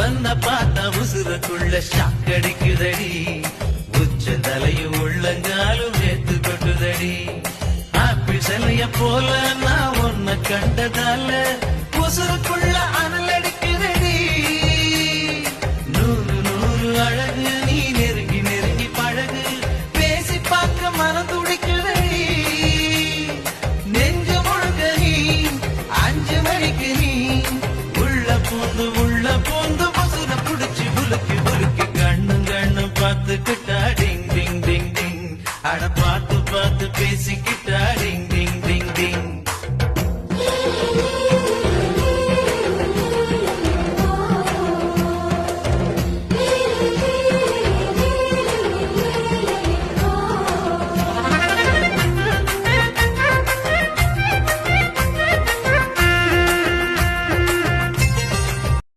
ஒன்ன பார்த்தா உசுருக்குள்ள ஷாக்கடிக்குதடி உச்ச தலையும் உள்ளங்காலும் நேத்து கொட்டுதடி ஆப்பிள் சிலைய போல நான் ஒன்ன கண்டதால உசுருக்குள்ள அனல் அடிக்குதடி நூறு நூறு அழகு நீ நெருங்கி நெருங்கி பழகு பேசி பார்க்க மனம் துடிக்குதடி நெஞ்சு முழுக்க நீ 5 மணிக்கு நீ உள்ள பூந்து பசுர புடிச்சு புலுக்கி புலுக்கி கண்ணு பார்த்துக்கிட்டா டிங் டிங் டிங் டிங் அட பார்த்து பார்த்து பேசிக்கிட்டா